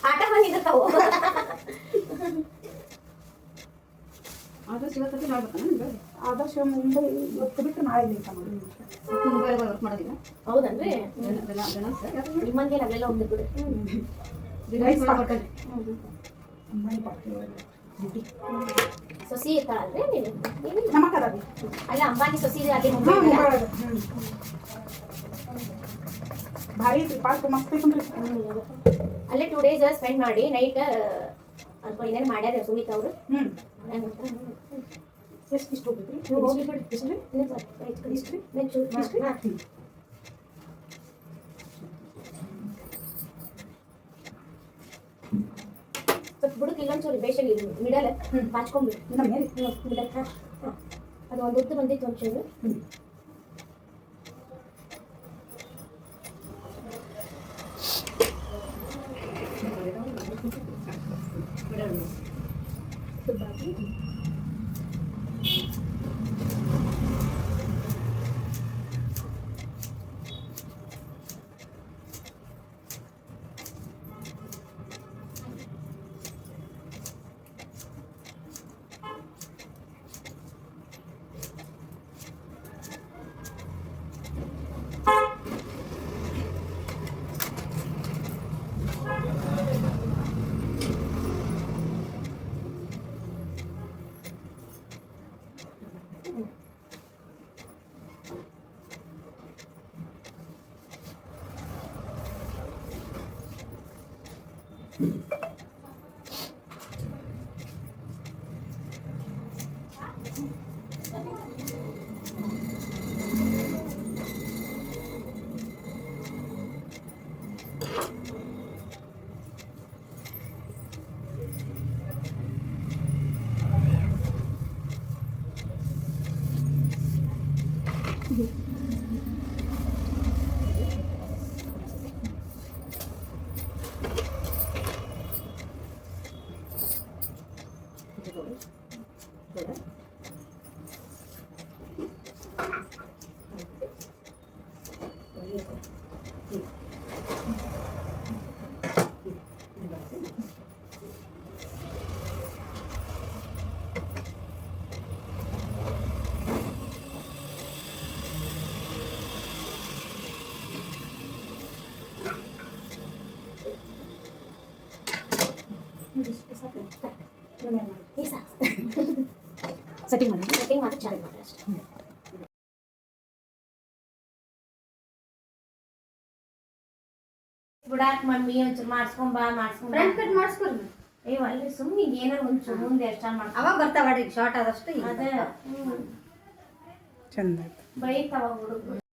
ಆಟ ಬಂದಿರ್ತಾವ ಆದರ್ಶ ಇವತ್ತು ಮಾಡ್ಬೇಕಣ್ಣ ನಿಮ್ಗೆ ಆದರ್ಶ ಮುಂಬೈ ಇವತ್ತು ಬಿಟ್ಟು ನಾಳೆ ಲೇಟ್ ಮುಂಬೈ ವರ್ಕ್ ಮಾಡೋದಿಲ್ಲ ಹೌದನ್ರಿ ನಿಮ್ಮಂಗೆ ಅಲ್ಲೆಲ್ಲ ಒಂದು ಬಿಡು ಸೊಸಿ ಇರ್ತಾಳಲ್ರಿ ನೀವು ಅಲ್ಲ ಅಂಬಾನಿ ಸೊಸಿ ಅಲ್ಲಿ ಭಾರಿ ಪಾರ್ಕ್ ಮಸ್ತ್ ಐತಂದ್ರಿ ಅಲ್ಲೇ 2 days ಸ್ಪೆಂಡ್ ಮಾಡಿ ನೈಟ್ ಅಲ್ಪ ಏನೇನು ಮಾಡ್ಯಾರ ಸುಮಿತ್ ಅವರು ಎಷ್ಟು ಹೋಗ್ಬೇಕ್ರಿ ಸ್ವಲ್ಪ ಬುಡಕ್ಕೆ ಇಲ್ಲೊಂಚೂರು ಬೇಷಾಗಿ ಮಿಡಲ್ ಬಾಚ್ಕೊಂಡ್ಬಿಟ್ಟು ಮಿಡಲ್ ಅದು ಒಂದು ಉದ್ದು ಬಂದಿತ್ತು ಒಂಚೂರು ಸೆಟ್ಟಿಂಗ್ ಮಾಡಿ ಚಾಲು ಮಾಡಿ ಅಷ್ಟೇ ಬಿಡಾಕ್ ಮಮ್ಮಿ ಒಂಚೂರು ಮಾಡಿಸ್ಕೊಂಬ ಫ್ರಂಟ್ ಕಟ್ ಮಾಡಿಸ್ಕೊರಿ ಅಯ್ಯೋ ಅಲ್ಲಿ ಸುಮ್ಮನೆ ಏನಾರು ಒಂಚೂರು ಮುಂದೆ ಎಷ್ಟು ಮಾಡ್ಕೊ ಅವಾಗ ಬರ್ತಾವ ಶಾರ್ಟ್ ಆದಷ್ಟು ಅದೇ ಚಂದ ಬೈತಾವ ಹುಡುಗರು